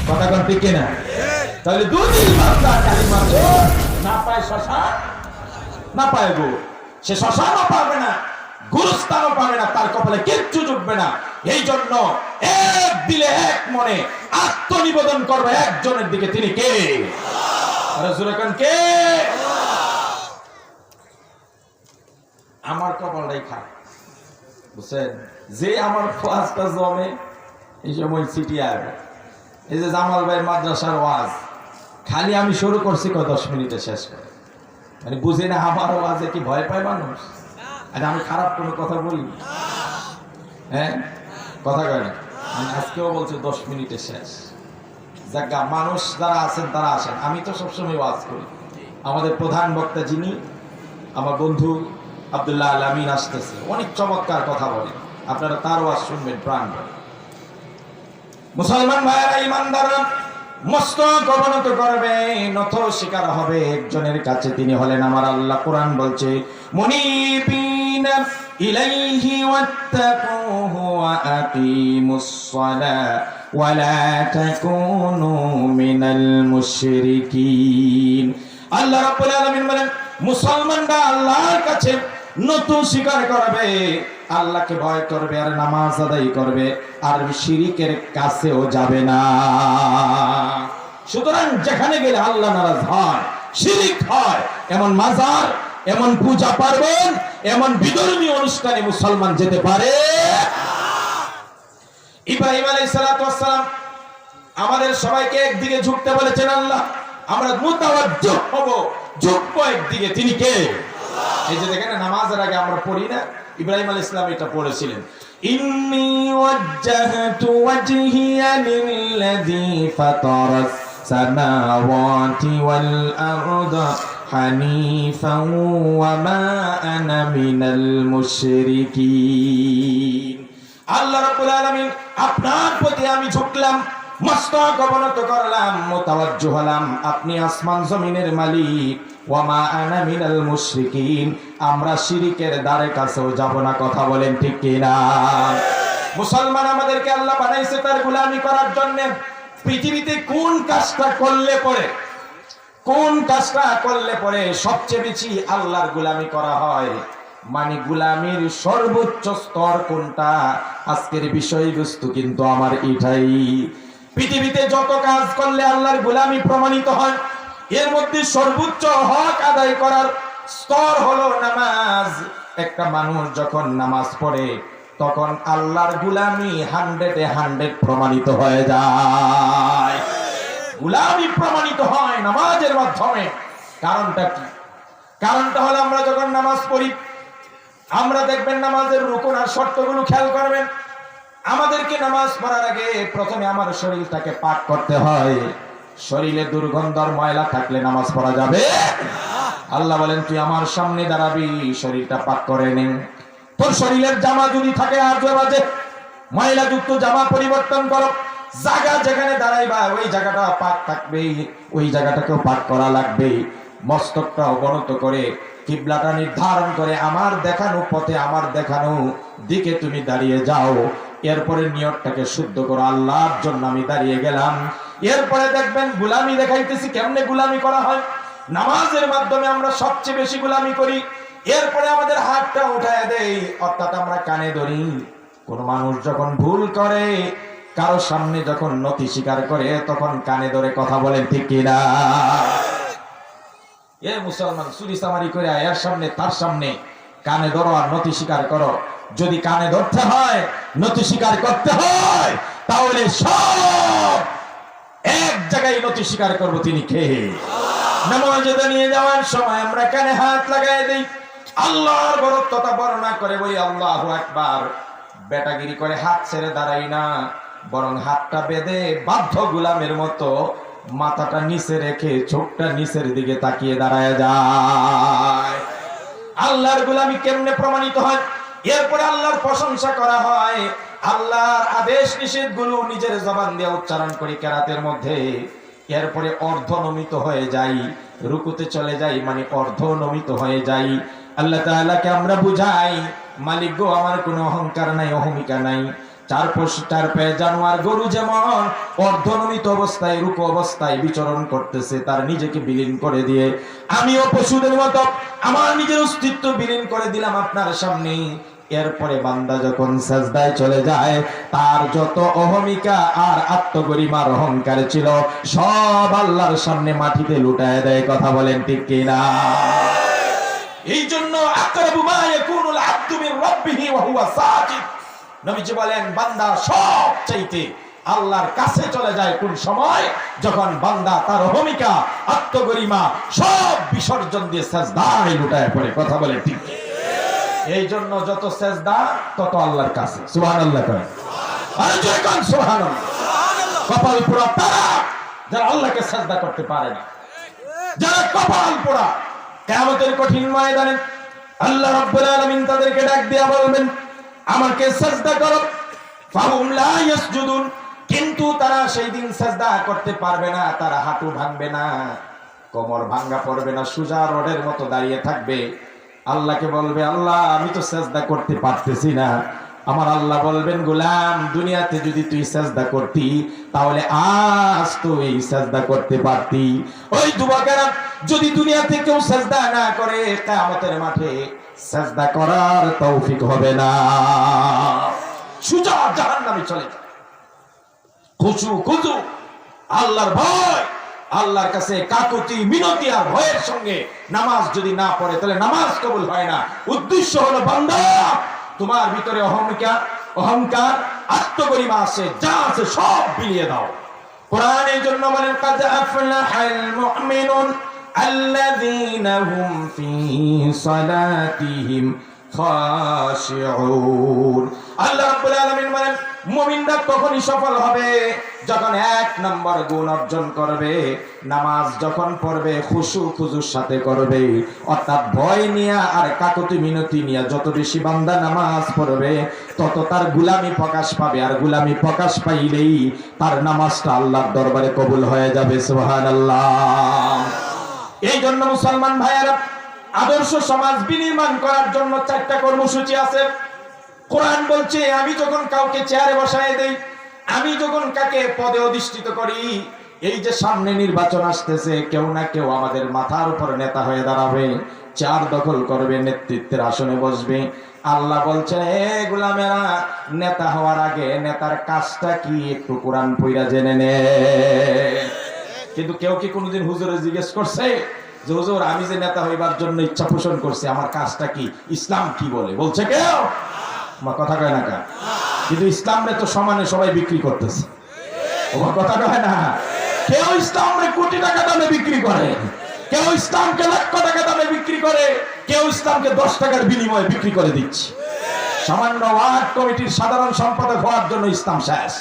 কথা কোন ঠিক না? তাহলে দুদিন বান্দা কালিমা না পায় শ্মশান, না পায় গো, সে শ্মশানও পাবে না, গুরুস্থানও পাবে না, তার কপালে কিচ্ছু জুটবে না। এই জন্য এক দিলে এক মনে আত্মনিবেদন করবে একজনের দিকে, তিনি কে? রাসূলগণ কে? আমার কপালটাই খারাপ, বুঝছেন? যে আমার ওয়াজটা জমে এই সময় সিটি আসবে। এই যে জামাল ভাই মাদ্রাসার ওয়াজ, খালি আমি শুরু করছি 10 মিনিটে শেষ করে, মানে বুঝি না আমার ওয়াজে কি ভয় পায় মানুষ? আর আমি খারাপ কোনো কথা বলি? হ্যাঁ, কথা কয় না। আমি আজকেও বলছি 10 মিনিটে শেষ। যাজ্ঞা মানুষ যারা আছেন তারা আসেন, আমি তো সবসময় ওয়াজ করি। আমাদের প্রধান বক্তা যিনি আমার বন্ধু আব্দুল্লাহ আল আমিন আসতেছে, অনেক চমৎকার কথা বলে, আপনারা তার ওয়াজ শুনবেন প্রাণ ভরে। মুসলমান ভাইয়েরা, ইমানদাররা মস্তক অবনত করবে, নত শিকার হবে একজনের কাছে, তিনি হলেন আমার আল্লাহ। কোরআন বলছে মুনিবিনা ইলাইহি ওয়াত্তাকুহু ওয়া আকিমুস সালাহ ওয়া লা তাকুনু মিনাল মুশরিকিন। আল্লাহ রাব্বুল আলামিন বলেন মুসলমানরা আল্লাহর কাছে নত স্বীকার করবে, আল্লাহকে ভয় করবে, আর নামাজ আদায় করবে, আর শিরিকের কাছেও যাবে না। সুতরাং যেখানে গেলে আল্লাহ নারাজ হয়, শিরিক হয়, এমন মাজার, এমন পূজা পার্বণ, এমন বিধর্মীয় অনুষ্ঠানে মুসলমান যেতে পারে। ইব্রাহিম আলাইহিস সালাতু ওয়াস সালাম আমাদের সবাইকে একদিকে ঝুঁকতে বলেছেন, আল্লাহ আমরা মুতাওয়াজ্জিহ হব, ঝুঁকবো একদিকে, তিনি কে? এই যে দেখেন নামাজের আগে আমরা পড়ি না, ইব্রাহিম আলাইহিস সালাম এটা পড়েছিলেন, ইন্নী ওয়াজ্জাহতু ওয়াজহিয়া লিল্লাযী ফাতারাস সামাওয়াতি ওয়াল আরদা হানিফান ওয়া মা আনা মিনাল মুশরিকিন। আল্লাহ রাব্বুল আলামিন আপনার প্রতি আমি ঝুঁকলাম, মস্তক অবনত করলাম, মুতাওয়াজ্জিহ হলাম, আপনি আসমান জমিনের মালিক। ওয়া মা আনা মিনাল মুশরিকিন, আমরা শিরিকের দ্বারে কাছেও যাব না। কথা বলেন ঠিক কি না? মুসলমান আমাদেরকে আল্লাহ বানাইছে তার গোলামি করার জন্য। পৃথিবীতে কোন কাজটা করলে পরে, কোন কাজটা করলে পরে সবচেয়ে বেশি আল্লাহর গোলামি করা হয়, মানে গোলামির সর্বোচ্চ স্তর কোনটা, আজকের বিষয়বস্তু কিন্তু আমার এটাই। পৃথিবীতে যত কাজ করলে আল্লাহর গোলামি প্রমাণিত হয়, এর মধ্যে সর্বোচ্চ হক আদায় করার স্তর হলো নামাজ। একটা মানুষ যখন নামাজ পড়ে তখন আল্লাহর গোলামি 100-100 প্রমাণিত হয়ে যায়। গোলামি প্রমাণিত হয় নামাজের মাধ্যমে। কারণটা কি? কারণটা হলো আমরা যখন নামাজ পড়ি, আমরা দেখবেন নামাজের রুকুন আর শর্তগুলো খেয়াল করবেন। আমাদেরকে নামাজ পড়ার আগে প্রথমে আমার শরীরটাকে পাক করতে হয়। শরীরে দুর্গন্ধর ময়লা থাকলে নামাজ পড়া যাবে? আল্লাহ বলেন তুই আমার সামনে দাঁড়াবি, শরীরটা পাক করে নে। তোর শরীরের জামা যদি থাকে আজে বাজে ময়লা যুক্ত জামা পরিবর্তন করো। জায়গা যেখানে দাঁড়াইবা ওই জায়গাটা পাক থাকবে, ওই জায়গাটাকেও পাক করা লাগবে। মস্তকটা অবনত করে কিবলাটা নির্ধারণ করে আমার দেখানো পথে, আমার দেখানো দিকে তুমি দাঁড়িয়ে যাও। এরপরে নিয়তটাকে শুদ্ধ করো, আল্লাহর জন্য আমি দাঁড়িয়ে গেলাম। এরপরে দেখবেন গোলামি দেখাইতেছি কেমনে গোলামি করা হয়। নামাজের মাধ্যমে আমরা সবচেয়ে বেশি গোলামি করি। এরপরে আমাদের হাতটা উঠায় দেই, অর্থাৎ আমরা কানে ধরি। কোন মানুষ যখন ভুল করে, কারো সামনে যখন নতি স্বীকার করে, তখন কানে ধরে। কথা বলেন ঠিক কিনা? এ মুসলমান চুরি চামারি করে এর সামনে তার সামনে কানে ধরো আর নতি স্বীকার করো। যদি কানে ধরতে হয়, নতি স্বীকার করতে হয়, তাহলে সব এক জায়গায় নতি স্বীকার করবো, তিনি কে? নামাজে নিয়ে যাওয়ার সময় আমরা কানে হাত লাগাই দেই, আল্লাহর বরত্বতা বর্ণনা করে বলি আল্লাহু আকবার। বেটাগিরি করে হাত ছেড়ে দাঁড়াই না, বরং হাতটা বেঁধে বাধ্য গোলামের মতো মাথাটা নিচে রেখে চোখটা নিচের দিকে তাকিয়ে দাঁড়ায় যায়। আল্লাহর গোলামি কেমনে প্রমাণিত হয়? এরপরে আল্লাহর প্রশংসা করা হয়, আল্লাহর আদেশ নিষেধ গুলো নিজের জবান দিয়ে উচ্চারণ করি কেরাতের মধ্যে। এরপরে অর্ধনমিত হয়ে যাই, রুকুতে চলে যাই, মানে অর্ধনমিত হয়ে যাই। আল্লাহ তাআলাকে আমরা বুঝাই, মালিক গো আমার কোনো অহংকার নাই, অহমিকা নাই, চার পায়ে জানোয়ার গরু যেমন অর্ধনমিত অবস্থায় রুকু অবস্থায় বিচরণ করতেছে, তার নিজেকে বিলীন করে দিয়ে আমিও পশুদের মতো আমার নিজের অস্তিত্ব বিলীন করে দিলাম আপনার সামনে। এরপরে বান্দা যখন সাজদায় চলে যায়, তার যত অহমিকা আর আত্মগরিমার অহংকার ছিল সব আল্লাহর সামনে মাটিতে লুটায় দেয়। কথা বলেন ঠিক কিনা? এই জন্য আকরাবু মা ইয়াকুনুল আবদু মির রাব্বিহি ওয়া হুয়া সাজিদ, নবীজি বলেন বান্দা সবচাইতে আল্লাহর কাছে চলে যায় কোন সময়? যখন বান্দা তার অহমিকা আত্মগরিমা সব বিসর্জন দিয়ে সাজদায় লুটায় পড়ে। কথা বলেন ঠিক? এই জন্য যত সেজদা তত আল্লাহর কাছে। সুবহানাল্লাহ করেন, আর জয় কোন সুবহানাল্লাহ। কপাল পোড়া তারা যারা আল্লাহকে সেজদা করতে পারে না, যারা কপাল পোড়া। কিয়ামতের কঠিন ময়দানে আল্লাহ রাব্বুল আলামিন তাদেরকে ডাক দিয়া বলবেন আমাকে সেজদা করো, ফাহুম লা ইয়াসজুদুন, কিন্তু তারা সেই দিন সেজদা করতে পারবে না, তারা হাঁটু ভাঙবে না, কোমর ভাঙা পড়বে না, সোজা রডের মতো দাঁড়িয়ে থাকবে। আল্লাহকে বলবে আল্লাহ আমি তো সেজদা করতে পারতেছি না। আমার আল্লাহ বলবেন গোলাম দুনিয়াতে যদি তুই সেজদা করতি তাহলে আজ তুই সেজদা করতে পারতি। ওই যুবকেরা যদি দুনিয়াতে কেউ সেজদা না করে কিয়ামতের মাঠে সেজদা করার তৌফিক হবে না, সোজা জাহান্নামে চলে যায়। খুশু আল্লাহর ভয়, আল্লাহর কাছে কাকুতি মিনতি আর ভয়ের সঙ্গে নামাজ যদি না পড়ে তাহলে নামাজ কবুল হয় না। উদ্দেশ্য হলো বান্দা তোমার ভিতরে অহংকার আত্মগরিমা আছে, যা আছে সব বিলিয়ে দাও। কোরআন এই জন্য বলেন কাদ আফলাহাল মুমিনুন আল্লাযীনা হুম ফি সালাতিহিম খাশিউন। আল্লাহ রাব্বুল আলামিন বলেন মুমিনরা তখনই সফল হবে যখন এক নম্বর গুণ অর্জন করবে, নামাজ যখন পড়বে খুজুর সাথে করবে, অর্থাৎ ভয় নিয়ে আর কাকুতি মিনতি নিয়ে যত বেশি বান্দা নামাজ পড়বে তত তার গুলামি প্রকাশ পাবে, আর গুলামি প্রকাশ পাইলেই তার নামাজটা আল্লাহর দরবারে কবুল হয়ে যাবে। সুবহানাল্লাহ। এই জন্য মুসলমান ভাইয়েরা আদর্শ সমাজ বিনির্মাণ করার জন্য 4টা কর্মসূচি আছে। কোরআন বলছে আমি যখন কাউকে চেয়ারে বসায় দেই, আমি যখন কাকে পদে অধিষ্ঠিত করি, এই যে সামনে নির্বাচন আসতেছে কেউ না কেউ আমাদের মাথার উপর নেতা হয়ে দাঁড়াবে, চেয়ার দখল করবে, নেতৃত্বের আসনে বসবে। আল্লাহ বলছে এ গোলামেরা নেতা হওয়ার আগে নেতার কাজটা কি একটু কোরআন পড়া জেনে নে। কিন্তু কেউ কি কোনোদিন হুজুরে জিজ্ঞেস করছে যে হুজুর আমি যে নেতা হইবার জন্য ইচ্ছা পোষণ করছি আমার কাজটা কি, ইসলাম কি বলে? বলছে কেউ? আমার কথা কয় না কা? কিন্তু ইসলামরে তো সমানে সবাই বিক্রি করতেছে। আমার কথা কয় না? কেউ ইসলামরে কোটি টাকা দামে বিক্রি করে, কেউ ইসলামকে লক্ষ টাকা দামে বিক্রি করে, কেউ ইসলামকে 10 টাকার বিনিময়ে বিক্রি করে দিচ্ছে। সামান্য ওয়ার্ড কমিটির সাধারণ সম্পাদক হওয়ার জন্য ইসলাম শেষ।